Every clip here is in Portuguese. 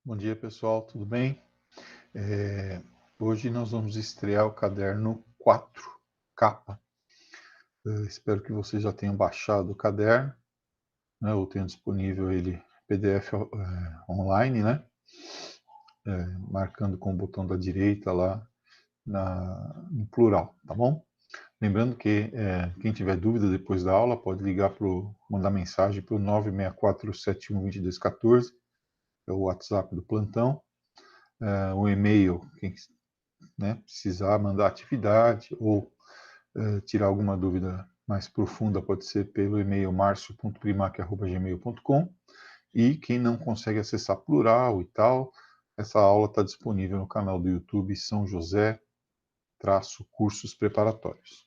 Bom dia, pessoal, tudo bem? É, Hoje nós vamos estrear o caderno 4, capa. Espero que vocês já tenham baixado o caderno, né, ou tenham disponível ele PDF online, né? Marcando com o botão da direita lá no plural, tá bom? Lembrando que quem tiver dúvida depois da aula pode mandar mensagem para o 964712214, é o WhatsApp do plantão. O e-mail, quem precisar mandar atividade ou tirar alguma dúvida mais profunda, pode ser pelo e-mail marcio.primac@gmail.com. E quem não consegue acessar plural e tal, essa aula está disponível no canal do YouTube São José Cursos Preparatórios.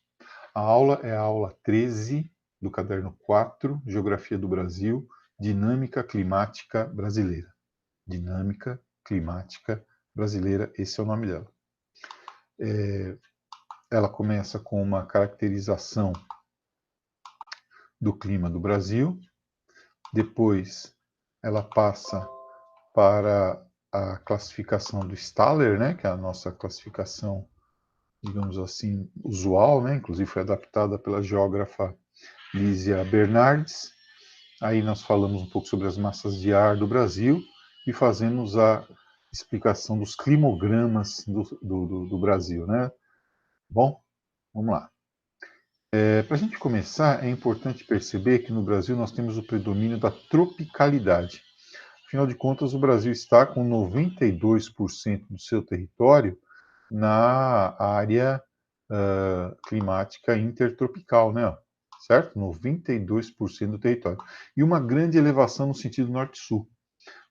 A aula é a aula 13 do caderno 4, Geografia do Brasil, Dinâmica Climática Brasileira. Dinâmica Climática Brasileira, esse é o nome dela. Ela começa com uma caracterização do clima do Brasil, depois ela passa para a classificação do Staller, né, que é a nossa classificação, digamos assim, usual, né, inclusive foi adaptada pela geógrafa Lísia Bernardes. Aí nós falamos um pouco sobre as massas de ar do Brasil e fazemos a explicação dos climogramas do Brasil, né? Bom, vamos lá. Para a gente começar, é importante perceber que no Brasil nós temos o predomínio da tropicalidade. Afinal de contas, o Brasil está com 92% do seu território na área climática intertropical, né? Certo? 92% do território. E uma grande elevação no sentido norte-sul,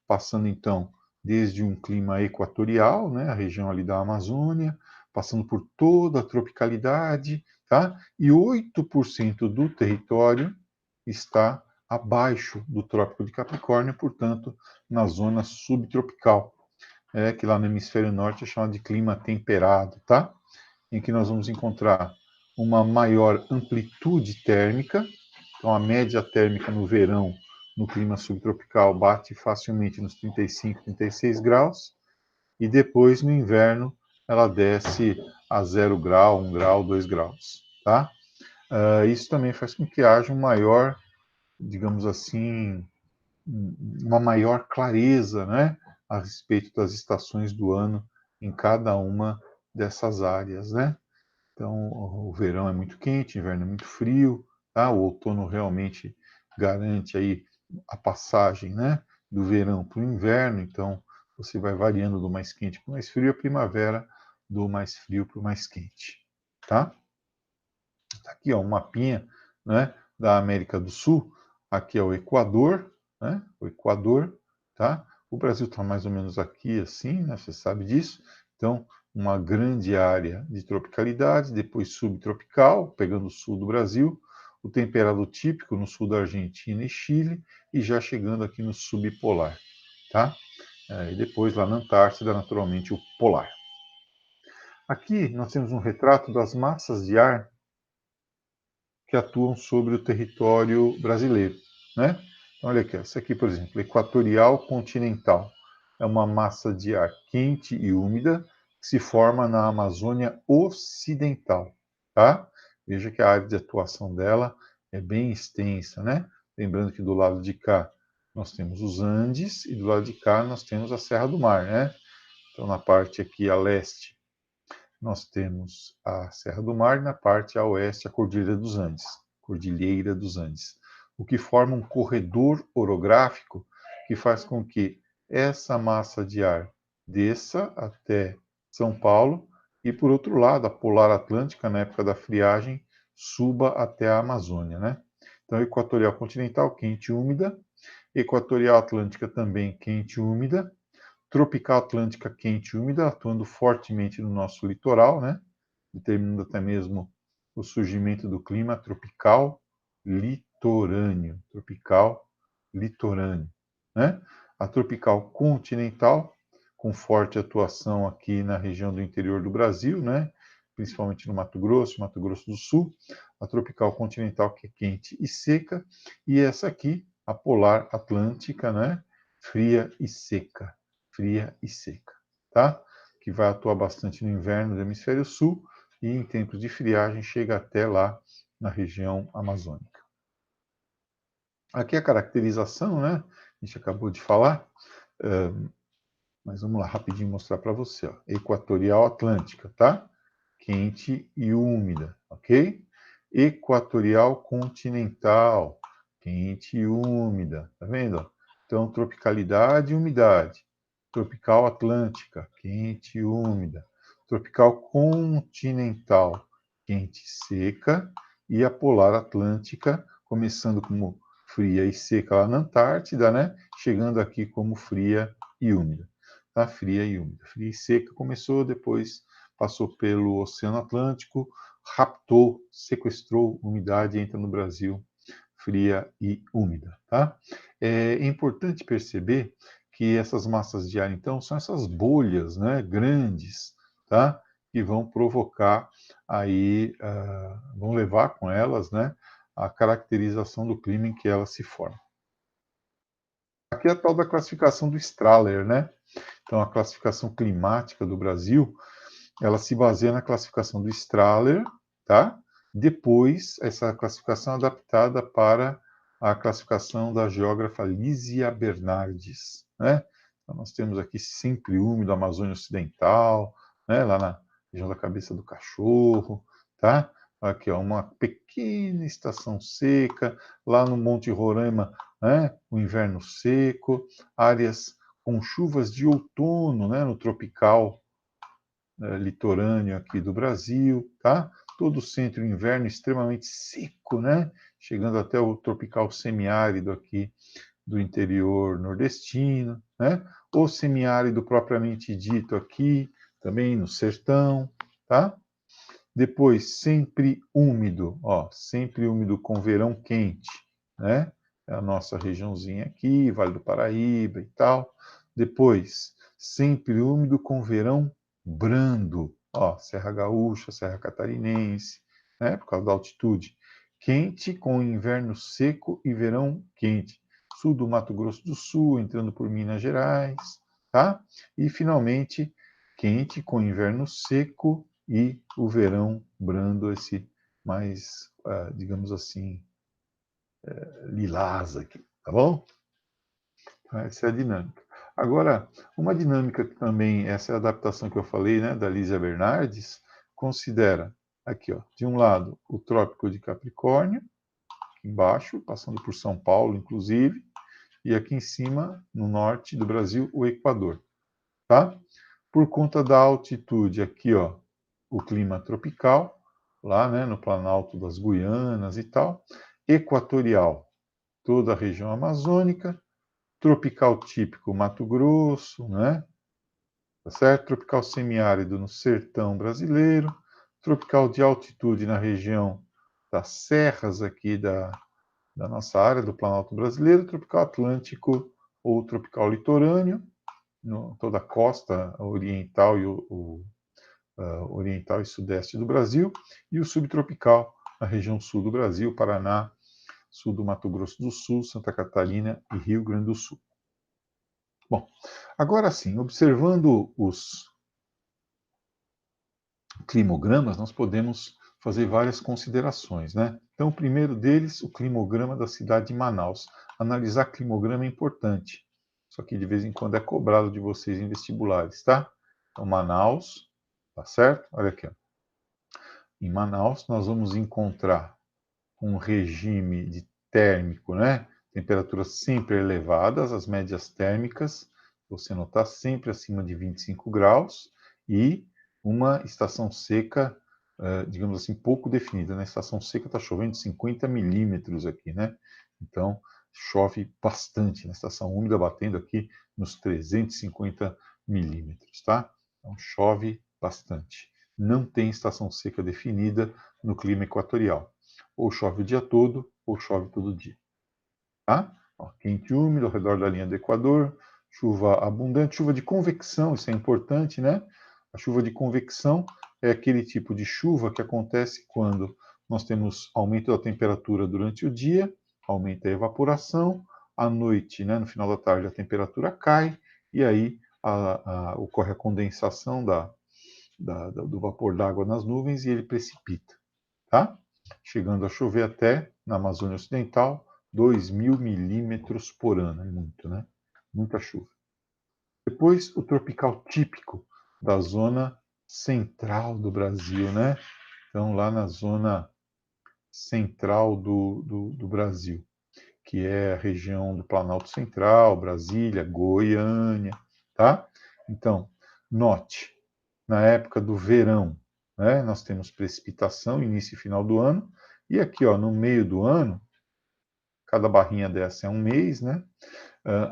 passando então desde um clima equatorial, né, a região ali da Amazônia, passando por toda a tropicalidade, tá? E 8% do território está abaixo do Trópico de Capricórnio, portanto, na zona subtropical, que lá no hemisfério norte é chamado de clima temperado, tá? Em que nós vamos encontrar uma maior amplitude térmica, então a média térmica no verão, no clima subtropical, bate facilmente nos 35, 36 graus, e depois no inverno ela desce a 0 grau, 1 grau, 2 graus, tá? Isso também faz com que haja um maior, digamos assim, uma maior clareza, né, a respeito das estações do ano em cada uma dessas áreas, né? Então, o verão é muito quente, o inverno é muito frio, tá? O outono realmente garante aí a passagem, né, do verão para o inverno, então você vai variando do mais quente para o mais frio, a primavera do mais frio para o mais quente, tá? Tá aqui, ó, um mapinha, né, da América do Sul. Aqui é o Equador, né? O Equador, tá? O Brasil está mais ou menos aqui, assim, né? Você sabe disso. Então, uma grande área de tropicalidade, depois subtropical, pegando o sul do Brasil, o temperado típico no sul da Argentina e Chile, e já chegando aqui no subpolar, tá? E depois lá na Antártida, naturalmente, o polar. Aqui nós temos um retrato das massas de ar que atuam sobre o território brasileiro, né? Então, olha aqui, essa aqui, por exemplo, equatorial continental. É uma massa de ar quente e úmida que se forma na Amazônia Ocidental, tá? Veja que a área de atuação dela é bem extensa, né? Lembrando que do lado de cá nós temos os Andes e do lado de cá nós temos a Serra do Mar, né? Então, na parte aqui a leste, nós temos a Serra do Mar e na parte a oeste a Cordilheira dos Andes, o que forma um corredor orográfico que faz com que essa massa de ar desça até São Paulo e, por outro lado, a polar atlântica, na época da friagem, suba até a Amazônia, né? Então, equatorial continental, quente e úmida, equatorial atlântica também quente e úmida, tropical atlântica quente e úmida, atuando fortemente no nosso litoral, né? Determinando até mesmo o surgimento do clima tropical litorâneo. Tropical litorâneo, né? A tropical continental, com forte atuação aqui na região do interior do Brasil, né? Principalmente no Mato Grosso do Sul. A tropical continental, que é quente e seca. E essa aqui, a polar atlântica, né? Fria e seca. fria e seca, tá? Que vai atuar bastante no inverno do hemisfério sul e em tempos de friagem chega até lá na região amazônica. Aqui a caracterização, né? A gente acabou de falar, mas vamos lá rapidinho mostrar para você. Ó. Equatorial Atlântica, tá? Quente e úmida, ok? Equatorial Continental, quente e úmida, tá vendo? Então, tropicalidade e umidade. Tropical Atlântica, quente e úmida. Tropical Continental, quente e seca. E a Polar Atlântica, começando como fria e seca lá na Antártida, né? Chegando aqui como fria e úmida. Tá? Fria e úmida. Fria e seca começou, depois passou pelo Oceano Atlântico, raptou, sequestrou umidade e entra no Brasil fria e úmida. Tá? É importante perceber que essas massas de ar, então, são essas bolhas, né, grandes, tá? Que vão provocar aí, vão levar com elas, né, a caracterização do clima em que elas se formam. Aqui é a tal da classificação do Strahler, né? Então, a classificação climática do Brasil, ela se baseia na classificação do Strahler, tá? Depois, essa classificação é adaptada para a classificação da geógrafa Lísia Bernardes, né? Então, nós temos aqui sempre úmido, Amazônia Ocidental, né? Lá na região da Cabeça do Cachorro, tá? Aqui, ó, uma pequena estação seca, lá no Monte Roraima, né? O inverno seco, áreas com chuvas de outono, né? No tropical litorâneo aqui do Brasil, tá? Todo o centro inverno extremamente seco, né? Chegando até o tropical semiárido aqui do interior nordestino, né? O semiárido propriamente dito aqui, também no sertão, tá? Depois, sempre úmido, ó, sempre úmido com verão quente, né? É a nossa regiãozinha aqui, Vale do Paraíba e tal. Depois, sempre úmido com verão brando, ó, Serra Gaúcha, Serra Catarinense, né? Por causa da altitude. Quente com inverno seco e verão quente. Sul do Mato Grosso do Sul, entrando por Minas Gerais, tá? E finalmente, quente com inverno seco e o verão brando, esse mais, digamos assim, lilás aqui, tá bom? Essa é a dinâmica. Agora, uma dinâmica que também, essa é a adaptação que eu falei, né, da Lísia Bernardes, considera, aqui, ó, de um lado, o Trópico de Capricórnio, aqui embaixo, passando por São Paulo, inclusive, e aqui em cima, no norte do Brasil, o Equador, tá? Por conta da altitude, aqui, ó, o clima tropical, lá, né, no Planalto das Guianas e tal, equatorial, toda a região amazônica, tropical típico, Mato Grosso, né, tá certo? Tropical semiárido no sertão brasileiro, tropical de altitude na região das serras aqui da nossa área, do Planalto brasileiro, tropical atlântico ou tropical litorâneo, toda a costa oriental e oriental e sudeste do Brasil, e o subtropical, na região sul do Brasil, Paraná, sul do Mato Grosso do Sul, Santa Catarina e Rio Grande do Sul. Bom, agora sim, observando os climogramas, nós podemos fazer várias considerações, né? Então, o primeiro deles, o climograma da cidade de Manaus. Analisar climograma é importante. Só que de vez em quando é cobrado de vocês em vestibulares, tá? Então, Manaus, tá certo? Olha aqui, ó. Em Manaus, nós vamos encontrar um regime de térmico, né? Temperaturas sempre elevadas, as médias térmicas, você notar sempre acima de 25 graus, e uma estação seca, digamos assim, pouco definida. Na estação seca está chovendo 50 milímetros aqui, né? Então, chove bastante. Na estação úmida, batendo aqui nos 350 milímetros, tá? Então, chove bastante. Não tem estação seca definida no clima equatorial. Ou chove o dia todo, ou chove todo dia. Tá? Ó, quente e úmido ao redor da linha do Equador, chuva abundante, chuva de convecção, isso é importante, né? A chuva de convecção é aquele tipo de chuva que acontece quando nós temos aumento da temperatura durante o dia, aumenta a evaporação, à noite, né, no final da tarde, a temperatura cai, e aí ocorre a condensação do vapor d'água nas nuvens e ele precipita, tá? Chegando a chover até, na Amazônia Ocidental, 2.000 milímetros por ano. É muito, né? Muita chuva. Depois, o tropical típico da zona central do Brasil, né? Então, lá na zona central do Brasil, que é a região do Planalto Central, Brasília, Goiânia, tá? Então, note, na época do verão, né, nós temos precipitação, início e final do ano, e aqui, ó, no meio do ano, cada barrinha dessa é um mês, né?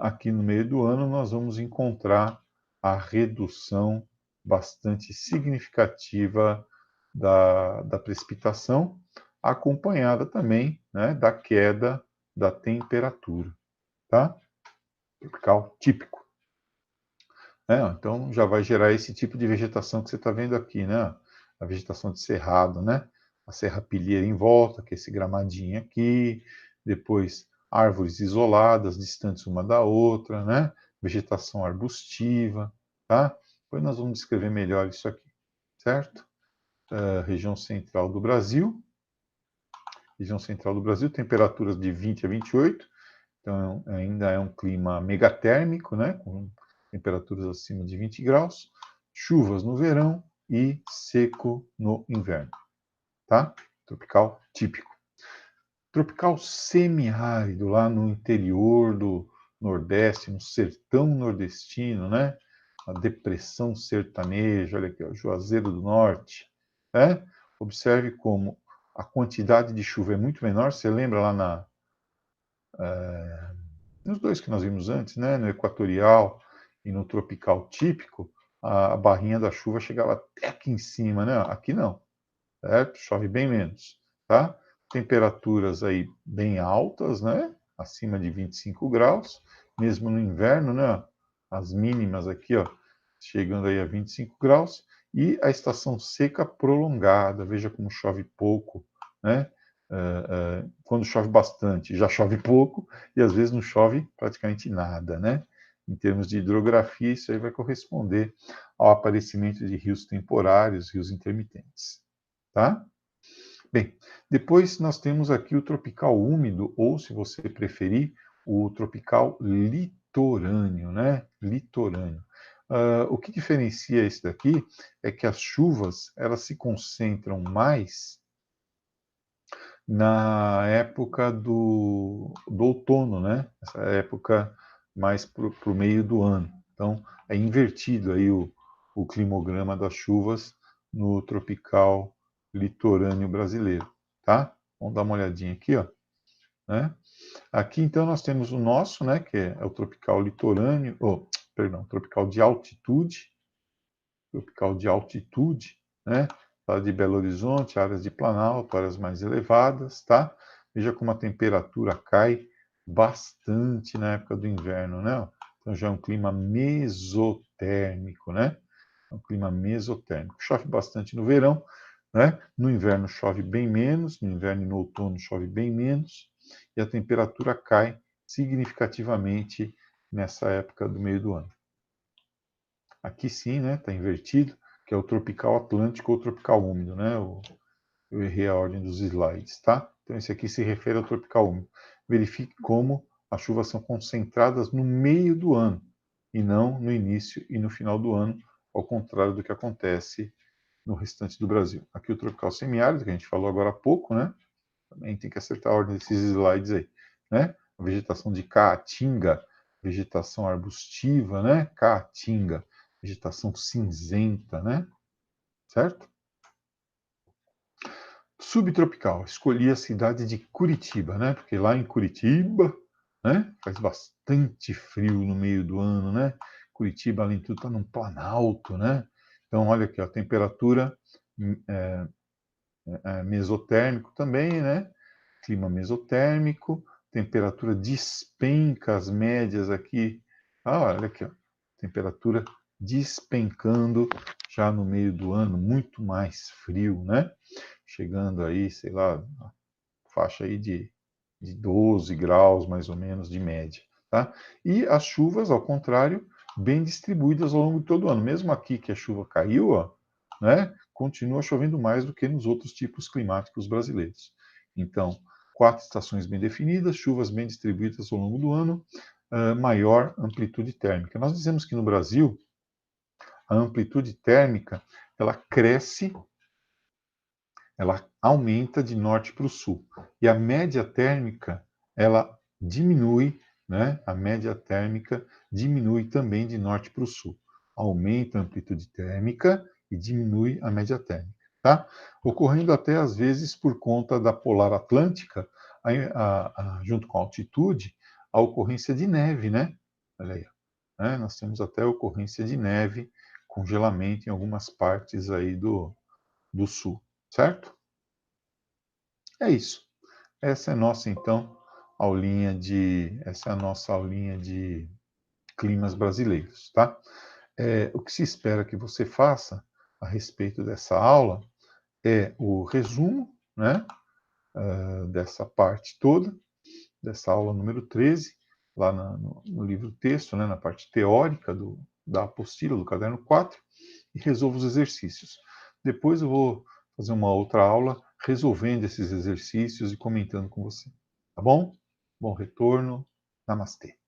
Aqui no meio do ano nós vamos encontrar a redução bastante significativa da precipitação, acompanhada também, né, da queda da temperatura, tá? Tropical típico. Então já vai gerar esse tipo de vegetação que você está vendo aqui, né? A vegetação de cerrado, né? A serrapilheira em volta, que é esse gramadinho aqui, depois árvores isoladas, distantes uma da outra, né? Vegetação arbustiva, tá? Depois nós vamos descrever melhor isso aqui, certo? Região central do Brasil. Região central do Brasil, temperaturas de 20 a 28, então ainda é um clima megatérmico, né? Com temperaturas acima de 20 graus, chuvas no verão e seco no inverno, tá? Tropical típico. Tropical semiárido, lá no interior do Nordeste, no sertão nordestino, né? A depressão sertaneja, olha aqui, ó, Juazeiro do Norte, né? Observe como a quantidade de chuva é muito menor. Você lembra lá nos dois que nós vimos antes, né? No equatorial e no tropical típico, a barrinha da chuva chegava até aqui em cima, né? Aqui não, certo? Chove bem menos, tá? Temperaturas aí bem altas, né? Acima de 25 graus, mesmo no inverno, né? As mínimas aqui, ó, chegando aí a 25 graus, e a estação seca prolongada, veja como chove pouco, né? Quando chove bastante, já chove pouco, e às vezes não chove praticamente nada, né? Em termos de hidrografia, isso aí vai corresponder ao aparecimento de rios temporários, rios intermitentes, tá? Bem, depois nós temos aqui o tropical úmido, ou, se você preferir, o tropical litorâneo, né? Litorâneo. O que diferencia esse daqui é que as chuvas, elas se concentram mais na época do outono, né? Essa época mais para o meio do ano. Então, é invertido aí o climograma das chuvas no tropical litorâneo brasileiro, tá? Vamos dar uma olhadinha aqui, ó, né? Aqui, então, nós temos o nosso, né, que é o tropical litorâneo, tropical de altitude, né? Tá, de Belo Horizonte, áreas de Planalto, áreas mais elevadas, tá? Veja como a temperatura cai bastante na época do inverno, né? Então já é um clima mesotérmico, né? É um clima mesotérmico. Chove bastante no verão, né? No inverno chove bem menos, no inverno e no outono chove bem menos, e a temperatura cai significativamente nessa época do meio do ano. Aqui sim, né? Está invertido, que é o tropical atlântico ou tropical úmido, né? Eu errei a ordem dos slides, tá? Então esse aqui se refere ao tropical úmido. Verifique como as chuvas são concentradas no meio do ano e não no início e no final do ano, ao contrário do que acontece no restante do Brasil. Aqui o tropical semiárido, que a gente falou agora há pouco, né? Também tem que acertar a ordem desses slides aí, né? A vegetação de caatinga, vegetação arbustiva, né? Caatinga, vegetação cinzenta, né? Certo? Subtropical, escolhi a cidade de Curitiba, né? Porque lá em Curitiba, né, faz bastante frio no meio do ano, né? Curitiba, além de tudo, está num planalto, né? Então, olha aqui, a temperatura mesotérmico também, né? Clima mesotérmico, temperatura despenca as médias aqui. Olha aqui, ó, temperatura despencando já no meio do ano, muito mais frio, né? Chegando aí, sei lá, faixa aí de 12 graus mais ou menos de média, tá? E as chuvas, ao contrário, bem distribuídas ao longo de todo o ano. Mesmo aqui que a chuva caiu, ó, né, continua chovendo mais do que nos outros tipos climáticos brasileiros. Então, 4 estações bem definidas, chuvas bem distribuídas ao longo do ano, maior amplitude térmica. Nós dizemos que no Brasil, a amplitude térmica, ela cresce, ela aumenta de norte para o sul. E a média térmica, ela diminui, né? A média térmica diminui também de norte para o sul. Aumenta a amplitude térmica e diminui a média térmica, tá? Ocorrendo até às vezes por conta da polar atlântica, junto com a altitude, a ocorrência de neve, né? Olha aí, né? Nós temos até a ocorrência de neve, congelamento em algumas partes aí do sul, certo? É isso. Essa é a nossa, então, essa é a nossa aulinha de climas brasileiros, tá? O que se espera que você faça a respeito dessa aula é o resumo, né, dessa parte toda, dessa aula número 13, lá no livro texto, né, na parte teórica da apostila, do caderno 4, e resolva os exercícios. Depois eu vou fazer uma outra aula resolvendo esses exercícios e comentando com você. Tá bom? Bom retorno. Namastê.